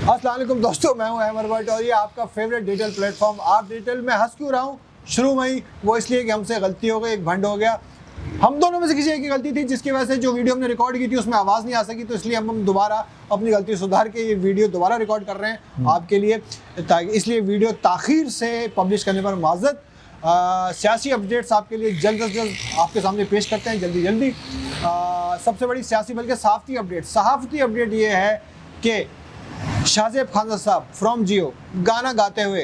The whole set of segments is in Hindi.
अस्सलाम वालेकुम दोस्तों, मैं हूं अहमद भट्ट और ये आपका फेवरेट डिजिटल प्लेटफॉर्म। आप डिजिटल में हंस क्यों रहा हूँ शुरू में ही, वो इसलिए कि हमसे गलती हो गई, एक भंड हो गया। हम दोनों में से किसी एक की गलती थी, जिसकी वजह से जो वीडियो हमने रिकॉर्ड की थी उसमें आवाज़ नहीं आ सकी, तो इसलिए हम दोबारा अपनी गलती सुधार के ये वीडियो दोबारा रिकॉर्ड कर रहे हैं आपके लिए। इसलिए वीडियो ताख़ीर से पब्लिश करने पर माज़रत। सियासी अपडेट्स आपके लिए जल्द से जल्द आपके सामने पेश करते हैं, जल्दी। सबसे बड़ी सियासी बल्कि सहाफ़ती अपडेट ये है कि शाहज़ेब खान साहब फ्रॉम जियो गाना गाते हुए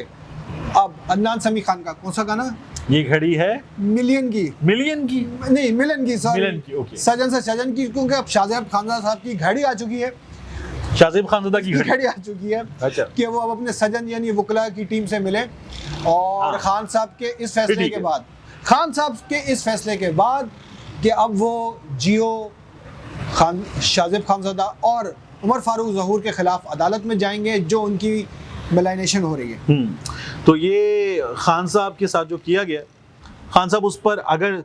अब अदनान समी खान का कौन सा गाना, ये घड़ी है मिलियन की मिलियन की सॉरी ओके। सजन से सजन की, क्योंकि अब शाहज़ेब खान साहब की घड़ी आ चुकी है, शाहज़ेब खानज़ादा की घड़ी आ चुकी है। अच्छा। कि वो अब अपने सजन यानी वकला की टीम से मिले और खान साहब के इस फैसले के बाद कि अब वो जियो शाहज़ेब खानज़ादा और उमर फारूक ज़हूर के खिलाफ अदालत में जाएंगे, जो उनकी मेलाइनेशन हो रही है। तो ये खान साहब के साथ जो किया गया, खान साहब उस पर अगर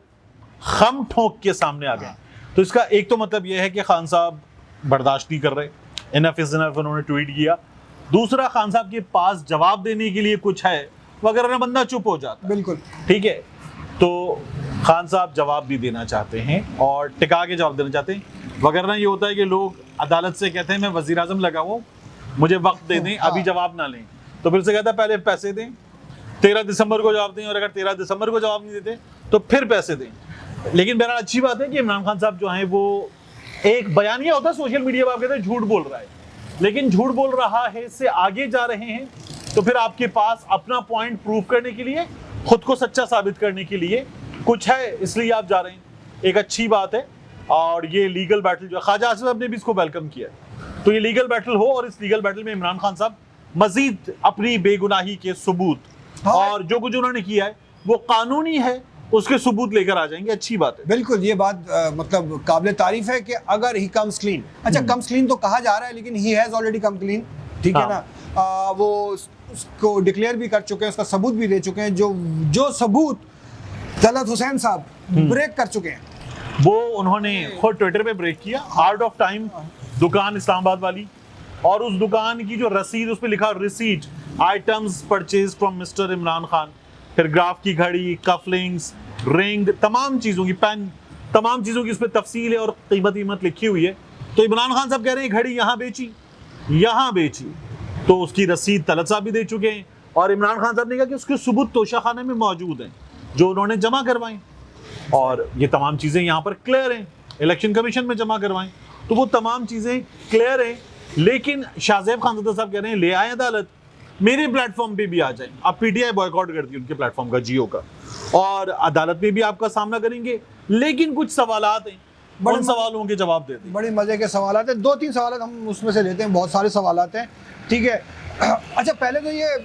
खम ठोक के सामने आ गए तो इसका एक तो मतलब यह है कि खान साहब बर्दाश्त नहीं कर रहे, इनफ इज इनफ उन्होंने ट्वीट किया। दूसरा, खान साहब के पास जवाब देने के लिए कुछ है, वगैरह बंदा चुप हो जाता है। बिल्कुल ठीक है, तो खान साहब जवाब भी देना चाहते हैं और टिका के जवाब देना चाहते हैं। वगैरह ये होता है कि लोग अदालत से कहते हैं मैं वज़ीर आज़म लगा हुआ, मुझे वक्त दे दें, अभी जवाब ना लें, तो फिर से कहता है पहले पैसे दें, 13 दिसंबर को जवाब दें, और अगर 13 दिसंबर को जवाब नहीं देते तो फिर पैसे दें। लेकिन बहरहाल अच्छी बात है कि इमरान खान साहब जो हैं वो एक बयानिया होता है सोशल मीडिया पर, आप कहते हैं झूठ बोल रहा है, लेकिन झूठ बोल रहा है से आगे जा रहे हैं, तो फिर आपके पास अपना पॉइंट प्रूव करने के लिए, खुद को सच्चा साबित करने के लिए कुछ है, इसलिए आप जा रहे हैं। एक अच्छी बात है। और ये लीगल बैटल जो ख्वाजा आसिफ साहब ने भी इसको वेलकम किया, तो ये लीगल बैटल हो और इस लीगल बैटल में इमरान खान साहब मजीद अपनी बेगुनाही के सबूत और जो कुछ उन्होंने किया है वो कानूनी है उसके सबूत लेकर आ जाएंगे। अच्छी बात है। बिल्कुल, ये बात मतलब काबिल तारीफ है कि अगर ही कम्स क्लीन, अच्छा कम्स क्लीन तो कहा जा रहा है, लेकिन he has already come clean, ठीक है ना। वो उसको डिक्लेयर भी कर चुके हैं, उसका सबूत भी दे चुके हैं, जो सबूत तलत हुसैन साहब ब्रेक कर चुके हैं, वो उन्होंने खुद ट्विटर पे ब्रेक किया। हार्ट ऑफ टाइम दुकान इस्लामाबाद वाली, और उस दुकान की जो रसीद, उस पे लिखा receipt items purchase from mister Imran Khan, फिर ग्राफ की घड़ी, कफलिंग्स, रिंग, तमाम चीज़ों की पेन, तमाम चीज़ों की उस पर तफसील है और कीमत लिखी हुई है। तो इमरान खान साहब कह रहे हैं घड़ी यहाँ बेची, तो उसकी रसीद तलत साहब भी दे चुके हैं, और इमरान खान साहब ने कहा कि उसके सबूत तोशाखाने में मौजूद हैं जो उन्होंने जमा करवाएं, और ये तमाम चीज़ें यहाँ पर क्लियर हैं, इलेक्शन कमीशन में जमा करवाएं, तो वो तमाम चीज़ें क्लियर हैं। लेकिन शाहज़ेब खानज़ादा साहब कह रहे हैं ले आए अदालत, मेरे प्लेटफॉर्म पे भी आ जाएं। अब पीटीआई बॉयकॉट करती है उनके प्लेटफॉर्म का, जियो का, और अदालत में भी आपका सामना करेंगे, लेकिन कुछ सवालात हैं, बड़े सवालों के जवाब देते हैं। बड़े मजे के सवालात हैं, 2-3 सवाल हम उसमें से लेते हैं, बहुत सारे सवालात हैं, ठीक है। अच्छा, पहले तो ये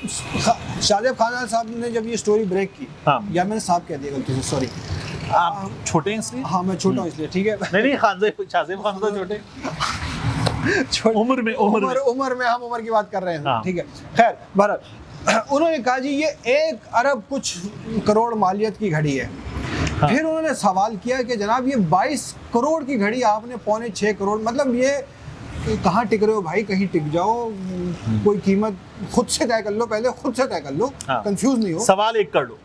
शाहज़ेब खान साहब ने जब ये स्टोरी ब्रेक की, या मैंने साहब कह दिया गलती से, सॉरी, आप छोटे हैं इसलिए। हाँ, मैं छोटा हूँ इसलिए, ठीक है। नहीं शाहज़ेब खान तो छोटे उम्र में हम उम्र की बात कर रहे हैं, ठीक है। खैर, भारत उन्होंने कहा जी ये 1 अरब कुछ करोड़ मालियत की घड़ी है। फिर उन्होंने सवाल किया कि जनाब ये 22 करोड़ की घड़ी आपने 6.25 करोड़, मतलब ये कहाँ टिक रहे हो भाई, कहीं टिक जाओ, कोई कीमत खुद से तय कर लो, पहले खुद से तय कर लो, कंफ्यूज नहीं हो, सवाल एक कर लो,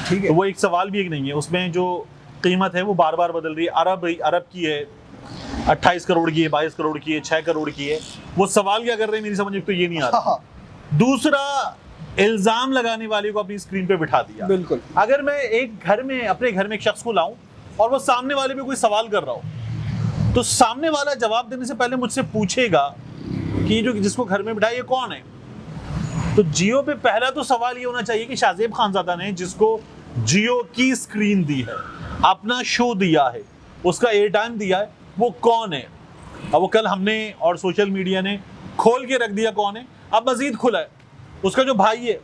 ठीक है। तो वो एक सवाल भी एक नहीं है, उसमें जो कीमत है वो बार बार बदल रही है। अरब की है, 28 करोड़ की है, 22 करोड़ की है, 6 करोड़ की है। वो सवाल क्या कर रहे हैं मेरी समझ में तो ये नहीं आ रहा। दूसरा, इल्जाम लगाने वाले को अपनी स्क्रीन पे बिठा दिया। बिल्कुल, अगर मैं अपने घर में एक शख्स को लाऊं और वो सामने वाले पे कोई सवाल कर रहा हो, तो सामने वाला जवाब देने से पहले मुझसे पूछेगा कि जो जिसको घर में बिठाया ये कौन है। तो जियो पे पहला तो सवाल ये होना चाहिए कि शाहज़ेब खानज़ादा ने जिसको जियो की स्क्रीन दी है, अपना शो दिया है, उसका एयर टाइम दिया है, वो कौन है। अब वो कल हमने और सोशल मीडिया ने खोल के रख दिया कौन है, अब मजीद खुला है। उसका जो भाई है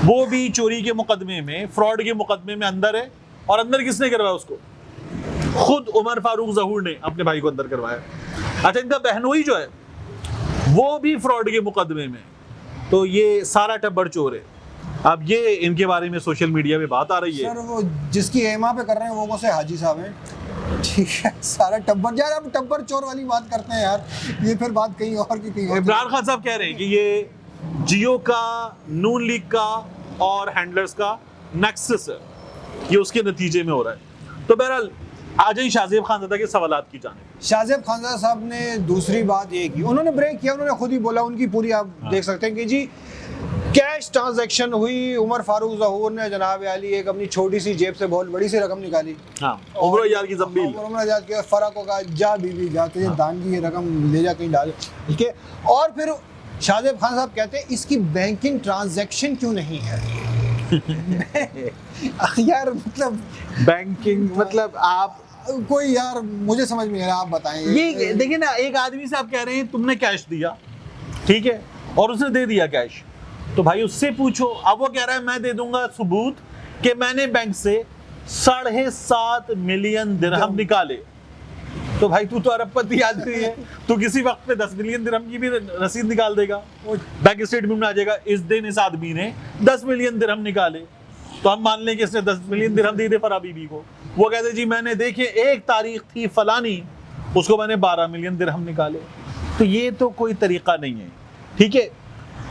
वो भी चोरी के मुकदमे में, फ्रॉड के मुकदमे में अंदर है, और अंदर किसने करवाया उसको, खुद उमर फारूक ज़हूर ने अपने भाई को अंदर करवाया। अच्छा, इनका बहनोई जो है वो भी फ्रॉड के मुकदमे में, तो ये सारा टब्बर चोर है। अब ये इनके बारे में सोशल मीडिया पे बात आ रही है। सर वो जिसकी एमा पे कर रहे हैं वो कौन से हाजी साहब हैं? ठीक है, सारा टब्बर यार, अब टब्बर चोर वाली बात करते हैं यार, ये फिर बात कहीं और की कहीं और। इमरान खान साहब कह रहे हैं कि ये जियो का, नून लीग का और हैंडलर्स का नेक्सस है, ये उसके नतीजे में हो रहा है। तो बहरहाल आ जाइए शाहजेब खानजादा के सवालात की जानिब। शाहजेब खानजादा साहब ने दूसरी बात ये की, उन्होंने ब्रेक किया, उन्होंने खुद ही बोला, उनकी पूरी आप देख सकते हैं कि जी कैश ट्रांजैक्शन हुई, उमर फारूक ज़हूर ने जनाब आली एक अपनी छोटी सी जेब से बहुत बड़ी सी रकम निकाली। हाँ, उमर यार की जंबील, उमर यार के फराक को कहा जा बीबी जा, तुझे दान की ये रकम ले जा कहीं डाल, ठीक है। और फिर शाहजेब खान साहब कहते हैं इसकी बैंकिंग ट्रांजैक्शन क्यों नहीं है। यार मतलब बैंकिंग मतलब आप कोई, यार मुझे समझ में नहीं आ रहा, आप बताएं। ये देखिए ना, एक आदमी से आप कह रहे हैं तुमने कैश दिया, ठीक है, और उसने दे दिया कैश, तो भाई उससे पूछो। अब वो कह रहा है मैं दे दूंगा सबूत कि मैंने बैंक से 7.5 मिलियन दिरहम निकाले। तो भाई तू तो अरबपति आदमी है, तू किसी वक्त पे 10 मिलियन दिरहम की भी रसीद निकाल देगा, बैंक स्टेटमेंट में आ जाएगा इस दिन इस आदमी ने 10 मिलियन दिरहम निकाले, तो हम मान लें कि इसने 10 मिलियन दिरहम दे दे फरा बीबी को। वो कहते जी मैंने देखिए एक तारीख थी फलानी, उसको मैंने 12 मिलियन दिरहम निकाले। तो ये तो कोई तरीका नहीं है, ठीक है।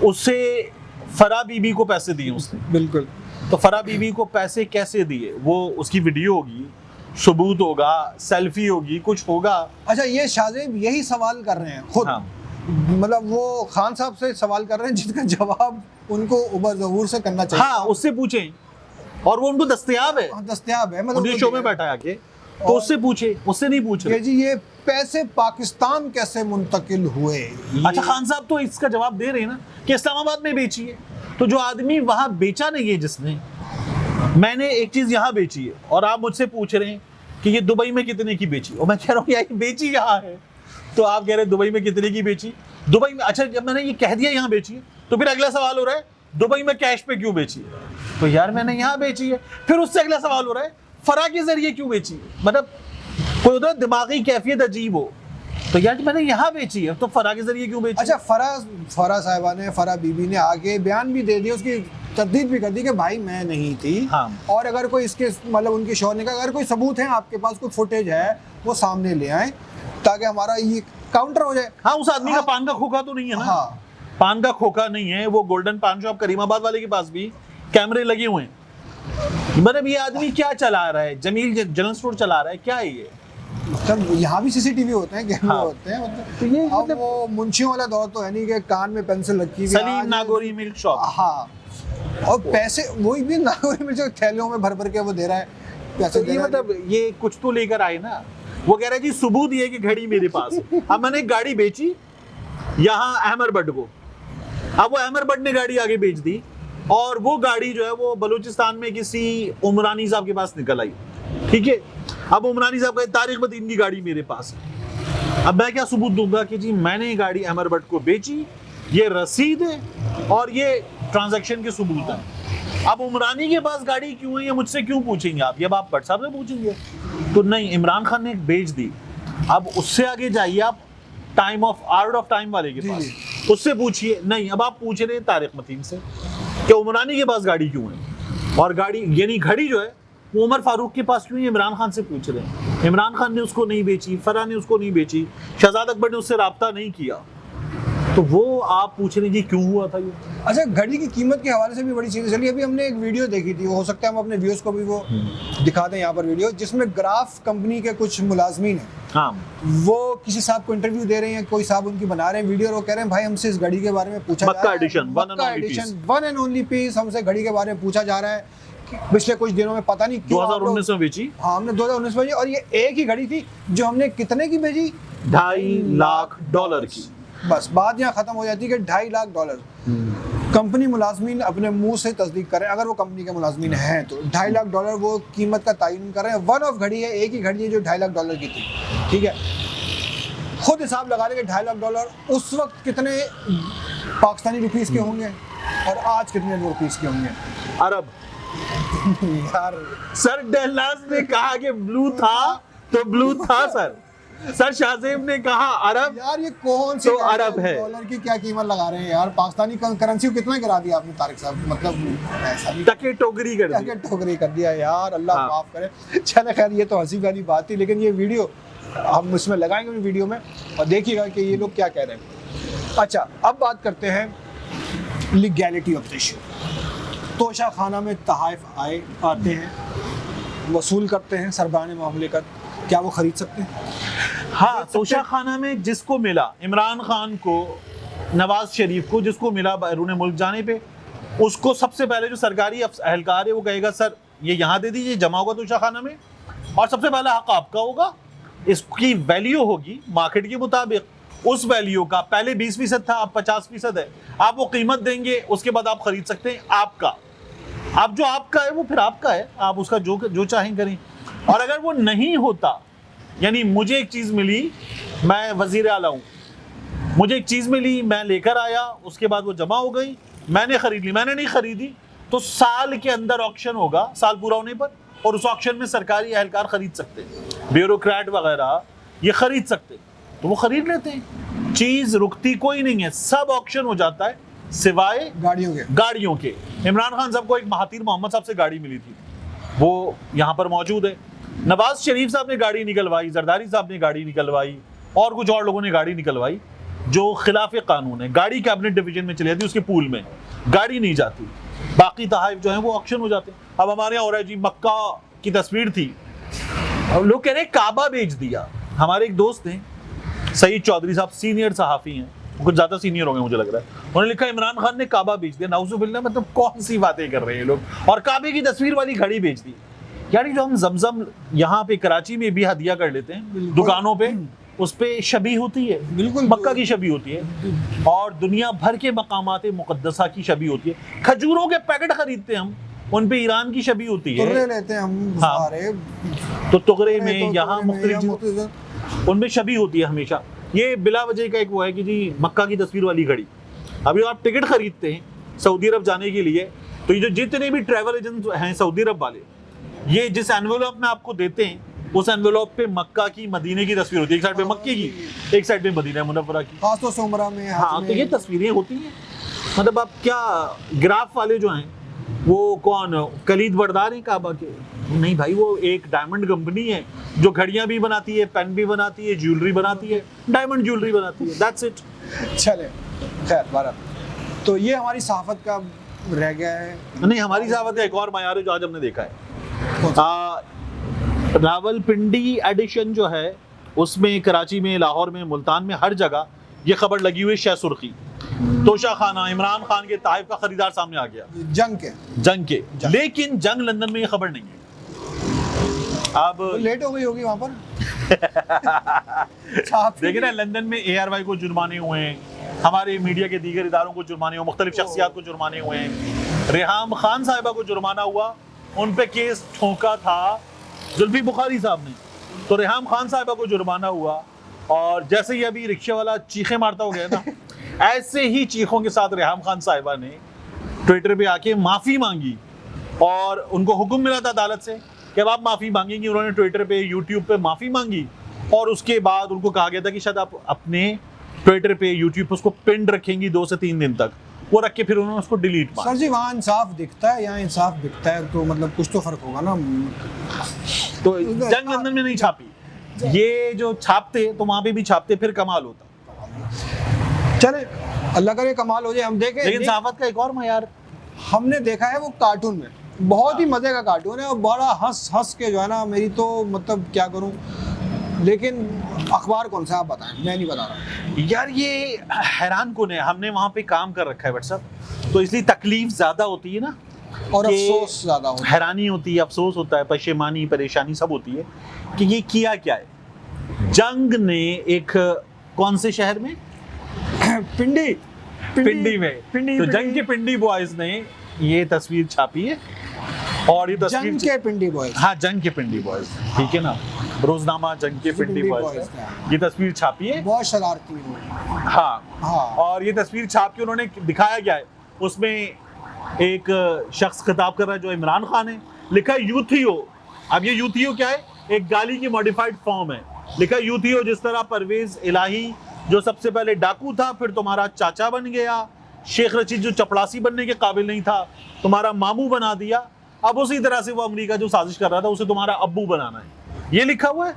उससे फरा बीबी को पैसे दिए उसने, बिल्कुल। तो फरा बीबी को पैसे कैसे दिए, वो उसकी वीडियो होगी, सबूत होगा, सेल्फी होगी, कुछ होगा। अच्छा, ये शाहजेब यही सवाल कर रहे हैं खुद। हाँ। मतलब वो खान साहब से सवाल कर रहे हैं जिसका जवाब उनको उमर ज़हूर से करना चाहिए। हाँ, उससे पूछें, और वो उनको दस्तयाब है, दस्तयाब है, मतलब शो में बैठा है आके, तो उससे पूछे, उससे नहीं पूछ रहे जी ये पैसे पाकिस्तान कैसे मुंतकिल हुए। अच्छा, खान साहब तो इसका जवाब दे रहे हैं ना कि इस्लामाबाद में बेची है, तो जो आदमी वहां बेचा नहीं है, जिसने, मैंने एक चीज यहाँ बेची है और आप मुझसे पूछ रहे हैं कि ये दुबई में कितने की बेची, और मैं कह रहा हूँ यार बेची यहाँ है, तो आप कह रहे हैं दुबई में कितने की बेची। दुबई में, अच्छा जब मैंने ये कह दिया यहाँ बेची है, तो फिर अगला सवाल हो रहा है दुबई में कैश पे क्यों बेची है, तो यार मैंने यहाँ बेची है। फिर उससे अगला सवाल हो रहा है फरा के जरिए क्यों बेची है, मतलब कोई उधर दिमागी कैफियत अजीब हो, तो यार मैंने यहाँ बेची है तो फरा के जरिए क्यों बेची। अच्छा, फरा साहिबा ने, फरा बीबी ने आगे बयान भी दे दिया, उसकी तरदीद भी कर दी कि भाई मैं नहीं थी। हाँ। और अगर कोई इसके मतलब उनके शौहर ने कहा अगर कोई सबूत है आपके पास, कोई फुटेज है, वो सामने ले आए ताकि हमारा ये काउंटर हो जाए। हाँ, उस आदमी का पान का खोखा तो नहीं है ना। हाँ, पान का खोखा नहीं है, वो गोल्डन पान शॉप करीमाबाद वाले के पास भी कैमरे लगे हुए हैं। मतलब ये आदमी क्या चला रहा है, जमील जनरल स्टोर चला रहा है, क्या है ये। मतलब यहाँ भी सीसीटीवी होते हैं, कैमरे हाँ। होते हैं, मतलब तो ये अब मतलब वो मुंशियों वाला दौर तो है नहीं कि कान में पेंसिल रखी हुई सलीम नागोरी मिल्क शॉप। हाँ, और पैसे वही भी नागोरी में जो थैलियों में भर भर के वो दे रहा है पैसे, तो दे ये रहा है। मतलब ये कुछ तो लेकर आए ना। वो कह रहा है जी सबूत ये कि घड़ी मेरे पास है। अब मैंने एक गाड़ी बेची यहाँ अहमर बट को, अब वो अहमर बट ने गाड़ी आगे बेच दी, और वो गाड़ी जो है वो बलूचिस्तान में किसी उमरानी साहब के पास निकल आई, ठीक है। अब उमरानी साहब का तारीख बदीन की गाड़ी मेरे पास है, अब मैं क्या सबूत दूंगा कि जी मैंने ये गाड़ी अहमर बट को बेची, ये रसीद है और ये ट्रांजैक्शन के सबूत है। अब उमरानी के पास गाड़ी क्यों है ये मुझसे क्यों पूछेंगे आप, ये आप भट्ट साहब से पूछेंगे। तो नहीं, इमरान खान ने बेच दी। अब उससे आगे जाइए आप time of art of time वाले के पास, उससे पूछिए। नहीं, अब आप पूछ रहे हैं तारिक मतीन से कि उमरानी के पास गाड़ी क्यों है, और गाड़ी यानी घड़ी जो है वो उमर फारूक के पास क्यों है, इमरान खान से पूछ रहे हैं। इमरान खान ने उसको नहीं बेची, फरा ने उसको नहीं बेची, शहजाद अकबर ने उससे राब्ता नहीं किया, तो वो आप पूछ रहे हैं जी क्यों हुआ था ये। अच्छा, घड़ी की कीमत के हवाले से भी बड़ी चीज़ें चली। अभी हमने एक वीडियो देखी थी, हो सकता है हम अपने व्यूअर्स को भी वो दिखा दें यहाँ पर वीडियो, जिसमें ग्राफ कंपनी के कुछ मुलाजमीन हैं, हाँ, वो किसी साहब को इंटरव्यू दे रहे हैं, कोई साहब उनकी बना रहे हैं वीडियो, और वो कह रहे हैं भाई हमसे इस घड़ी के बारे में पूछा जा रहा है, Mecca edition one and only piece, हमसे घड़ी के बारे में पूछा जा रहा है पिछले कुछ दिनों में, पता नहीं क्यों 2019 में बेची। हाँ, हमने 2019 में बेची, और ये एक ही घड़ी थी जो हमने कितने की बेची, $2.5 लाख की। बस बात यहाँ खत्म हो जाती है कि $2.5 लाख। कंपनी मुलाजमीन अपने मुंह से तस्दीक करें, अगर वो कंपनी के मुलाजमीन हैं तो $2.5 लाख वो कीमत का तयन कर रहे हैं। वन ऑफ घड़ी है, एक ही घड़ी है जो $2.5 लाख की थी, ठीक है। खुद हिसाब लगा लेंगे $2.5 लाख उस वक्त कितने पाकिस्तानी रुपीस के होंगे और आज कितने रुपीस के होंगे। अरब यार सर, डल्लास ने कहा कि ब्लू था तो ब्लू था सर, सर शाहजेब ने कहा अरब, यार ये कौन सी तो अरब है। डॉलर की क्या कीमत लगा रहे हैं यार, पाकिस्तानी करेंसी को कितना गिरा दिया आपने तारिक साहब, मतलब ऐसा भी टके टोकरी कर दी। ठोकरी कर दिया यार, अल्लाह हाँ। माफ करे। चले खैर ये तो हंसी वाली बात थी, लेकिन ये वीडियो हम उसमें लगाएंगे वीडियो में और देखिएगा कि ये लोग क्या कह रहे हैं। अच्छा अब बात करते हैं लीगैलिटी ऑफ द इशू। तोशा खाना में तहाइफ आते हैं, वसूल करते हैं सरबाने मामले का, क्या वो खरीद सकते हैं? हाँ, तोशा खाना में जिसको मिला, इमरान खान को, नवाज शरीफ को, जिसको मिला बैरून मुल्क जाने पे, उसको सबसे पहले जो सरकारी एहलकार है वो कहेगा सर ये यहाँ दे दीजिए, जमा होगा तोशा खाना में और सबसे पहला हक आपका होगा। इसकी वैल्यू होगी मार्केट के मुताबिक, उस वैल्यू का पहले 20% था, अब 50% है, आप वो कीमत देंगे, उसके बाद आप खरीद सकते हैं। आपका, अब जो आपका है वो फिर आपका है, आप उसका जो चाहें करें। और अगर वो नहीं होता, यानी मुझे एक चीज़ मिली, मैं वजीर आला हूँ, मुझे एक चीज़ मिली, मैं लेकर आया, उसके बाद वो जमा हो गई, मैंने खरीद ली, मैंने नहीं खरीदी, तो साल के अंदर ऑक्शन होगा, साल पूरा होने पर, और उस ऑक्शन में सरकारी एहलकार खरीद सकते हैं, ब्यूरोक्रेट वगैरह ये खरीद सकते हैं, तो वो खरीद लेते हैं। चीज़ रुकती कोई नहीं है, सब ऑक्शन हो जाता है सिवाय गाड़ियों के। इमरान खान साहब को एक महातीर मोहम्मद साहब से गाड़ी मिली थी, वो यहाँ पर मौजूद है। नवाज शरीफ साहब ने गाड़ी निकलवाई, जरदारी साहब ने गाड़ी निकलवाई, और कुछ और लोगों ने गाड़ी निकलवाई, जो खिलाफ कानून है। गाड़ी कैबिनेट डिवीजन में चली जाती है, उसके पूल में गाड़ी नहीं जाती, बाकी तहाइफ जो है वो ऑक्शन हो जाते हैं। अब हमारे यहाँ हो रहा है जी, मक्का की तस्वीर थी, अब लोग कह रहे हैं काबा बेच दिया। हमारे एक दोस्त हैं सईद चौधरी साहब, सीनियर सहाफ़ी हैं, कुछ ज़्यादा सीनियर हो गए मुझे लग रहा है, उन्होंने लिखा इमरान खान ने काबा बेच दिया। नाउज़ुबिल्लाह, मतलब कौन सी बातें कर रहे हैं लोग, और काबे की तस्वीर वाली घड़ी बेच दी। यानी जो हम जमजम यहाँ पे कराची में भी हदिया कर लेते हैं दुकानों पे, उस पे शबी होती है, बिल्कुल मक्का की शबी होती है, और दुनिया भर के मकामात मुक़द्दसा की शबी होती है। खजूरों के पैकेट खरीदते हैं हम, उन पे ईरान की शबी होती है, तुगरे लेते हैं हम सारे, तो तुगरे में यहाँ मुख्तलिफ उनमें शबी होती है हमेशा। ये बिला वजह का एक वो है कि जी मक्का की तस्वीर वाली घड़ी। अभी आप टिकट खरीदते हैं सऊदी अरब जाने के लिए, तो ये जो जितने भी ट्रैवल एजेंट हैं सऊदी अरब वाले, ये जिस एनवेलप में आपको देते हैं, उस एनवेलप पे मक्का की, मदीने की तस्वीर होती है, एक साइड पे मक्के की, एक साइड पे मदीना मुनव्वरा की, खास तौर से उमरा में। हाँ, तो ये तस्वीरें होती हैं। मतलब आप क्या, ग्राफ वाले जो हैं वो कौन कलीद बरदार हैं काबा के? नहीं भाई, वो एक डायमंड कंपनी है जो घड़ियां भी बनाती है, पेन भी बनाती है, ज्वेलरी बनाती है, डायमंड ज्वेलरी बनाती है, दैट्स इट। चले खैर बारह, तो ये हमारी सहाफत का रह गया है। नहीं, हमारी सहाफत का एक और मायार है जो आज हमने देखा है, रावलपिंडी एडिशन जो है, उसमें कराची में, लाहौर में, मुल्तान में, हर जगह ये खबर लगी हुई, शह सुर्खी, तोशा खाना, इमरान खान के तहाइफ का खरीदार सामने आ गया, जंग के। लेकिन जंग लंदन में ये खबर नहीं है, अब तो लेट हो गई होगी वहां पर। देखिए ना, लंदन में ARY को जुर्माने हुए हैं, हमारे मीडिया के दीगर इदारों को जुर्माने हुए, मुख्तलिफ शख्सियात को जुर्माने हुए हैं, रेहाम खान साहिबा को जुर्माना हुआ, उन पे केस ठोका था जुल्फी बुखारी साहब ने, तो रेहाम खान साहिबा को जुर्माना हुआ। और जैसे ही अभी रिक्शे वाला चीखे मारता हो गया ना, ऐसे ही चीखों के साथ रेहाम खान साहिबा ने ट्विटर पे आके माफ़ी मांगी, और उनको हुक्म मिला था अदालत से कि अब आप माफ़ी मांगेंगी। उन्होंने ट्विटर पे, यूट्यूब पे माफ़ी मांगी, और उसके बाद उनको कहा गया था कि शायद आप अपने ट्विटर पे, यूट्यूब पे उसको पिन रखेंगी 2 से 3 दिन तक, वो रख के फिर उन्होंने उसको डिलीट मारा। सर जी, वहाँ इंसाफ दिखता है, यहाँ इंसाफ दिखता है, तो मतलब कुछ तो फर्क होगा ना। तो जंग लंदन में नहीं छापी, ये जो छापते तो वहाँ पे भी छापते, फिर कमाल होता। चले अल्लाह करे कमाल हो जाए, हम देखें। लेकिन सहाफत का एक और मायार हमने देखा है, वो कार्टून में बहुत ही मजे का कार्टून है, और बड़ा हंस हंस के जो है ना, मेरी तो मतलब क्या करूं, लेकिन अखबार कौन सा आप बताएं, मैं नहीं बता रहा यार। ये हैरान कौन है, हमने वहाँ पे काम कर रखा है व्हाट्सएप, तो इसलिए तकलीफ ज्यादा होती है ना, और अफसोस ज्यादा होता है, हैरानी होती है, अफसोस होता है, पशेमानी, परेशानी सब होती है कि ये किया क्या है। जंग ने एक, कौन से शहर में, पिंडी में, तो जंग के पिंडी बॉयज ने ये तस्वीर छापी है, और ये तस्वीर जंग के पिंडी बॉयज, हाँ, जंग के पिंडी बॉयज, ठीक है ना, रोजनामा जंग के पिंडी बॉयज, ये तस्वीर छापी है, बहुत शरारती है। हाँ, और ये तस्वीर छाप के उन्होंने दिखाया गया है, उसमें एक शख्स खिताब कर रहा है जो इमरान खान है, लिखा है यूथियो। अब ये यूथियो क्या है, एक गाली की मॉडिफाइड फॉर्म है, लिखा यूथ ही हो जिस तरह परवेज इलाही जो सबसे पहले डाकू था फिर तुम्हारा चाचा बन गया, शेख रशीद जो चपड़ासी बनने के काबिल नहीं था तुम्हारा मामू बना दिया, अब उसी तरह से वो अमेरिका जो साजिश कर रहा था उसे तुम्हारा अब्बू बनाना है, ये लिखा हुआ है।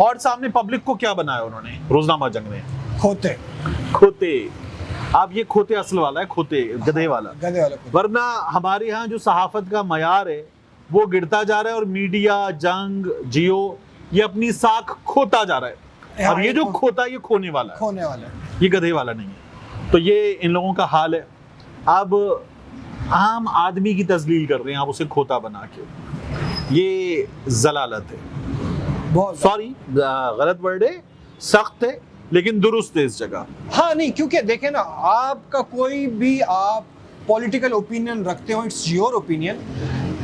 और सामने पब्लिक को क्या बनाया उन्होंने रोजनामा जंग में, खोते खोते। अब ये खोते असल वाला है, खोते गधे वाला, गधे वाला खोते। वरना हमारे यहाँ जो सहाफत का मयार है वो गिरता जा रहा है और मीडिया जंग जियो ये अपनी साख खोता जा रहा है। अब ये जो खोता ये खोने वाला है, खोने वाला है, ये गधे वाला नहीं है। तो ये इन लोगों का हाल है। अब आम आदमी की तजलील कर रहे हैं आप उसे खोता बना के, ये जलालत है। बहुत सॉरी गलत वर्ड है, सख्त है लेकिन दुरुस्त है इस जगह। हाँ नहीं, क्योंकि देखें ना, आपका कोई भी आप पॉलिटिकल ओपिनियन रखते हो, इट्स योर ओपिनियन,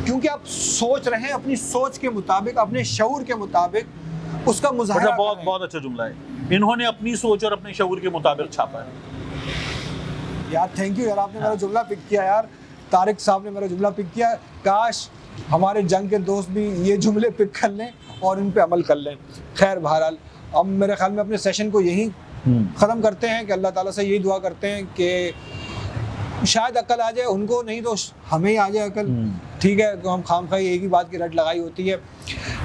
क्योंकि आप सोच रहे हैं अपनी सोच के मुताबिक, अपने शऊर के मुताबिक उसका मुजाहरा। बहुत बहुत अच्छा जुमला है, इन्होंने अपनी सोच और अपने शऊर के मुताबिक छापा है। यार थैंक यू यार, आपने मेरा जुमला पिक किया यार, तारिक साहब ने मेरा जुमला पिक किया। काश हमारे जंग के दोस्त भी ये जुमले पिक कर लें और इन पे अमल कर लें। खैर बहरहाल अब मेरे ख्याल में अपने सेशन को यहीं ख़त्म करते हैं कि अल्लाह ताला से यही दुआ करते हैं कि शायद अकल आ जाए उनको, नहीं तो हमें ही आ जाए अकल। ठीक है, तो हम खामखाई एक ही बात की रट लगाई होती है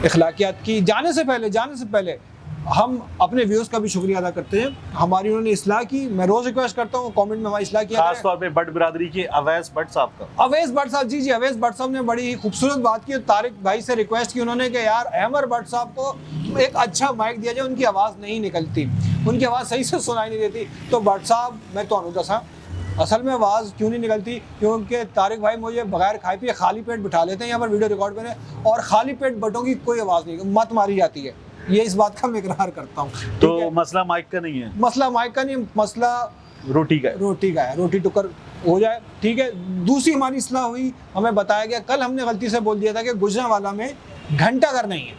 इखलाकियात की। जाने से पहले हम अपने व्यूअर्स का भी शुक्रिया अदा करते हैं, हमारी उन्होंने इस्लाह की। मैं रोज़ रिक्वेस्ट करता हूँ कमेंट में हमारी इस्लाह किया, खास तौर पे भट्ट बिरादरी के अवैस भट्ट साहब का। अवैस भट्ट साहब, जी अवैस भट्ट साहब ने बड़ी ही खूबसूरत बात की। तारिक भाई से रिक्वेस्ट की उन्होंने कि यार अहमर भट्ट साहब को एक अच्छा माइक दिया जाए, उनकी आवाज़ नहीं निकलती, उनकी आवाज़ सही से सुनाई नहीं देती। तो भट्ट साहब मैं तो दसा असल में आवाज़ क्यों नहीं निकलती, क्योंकि तारिक भाई मुझे बगैर खाए पिए खाली पेट बिठा लेते हैं यहाँ पर वीडियो रिकॉर्ड करने, और खाली पेट बटों की कोई आवाज़ नहीं, मत मारी जाती है। ये इस बात का मैं इकरार करता हूँ। तो मसला माइक का नहीं है, मसला माइक का नहीं, मसला रोटी का है, रोटी टुकर हो जाए। ठीक है, दूसरी हमारी इस्लाह हुई, हमें बताया गया, कल हमने गलती से बोल दिया था कि गुजरांवाला में घंटा घर नहीं है,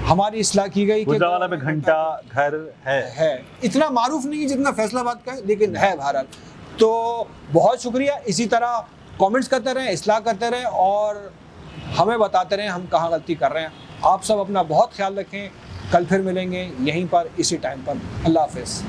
हमारी इस्लाह की गई कि गुजरांवाला में घंटा घर है। इतना मारूफ नहीं है जितना फैसलाबाद का है, लेकिन है बहरहाल। तो बहुत शुक्रिया, इसी तरह कमेंट्स करते रहें, इस्लाह करते रहें और हमें बताते रहें हम कहाँ गलती कर रहे हैं। आप सब अपना बहुत ख्याल रखें, कल फिर मिलेंगे यहीं पर इसी टाइम पर। अल्लाह हाफिज़।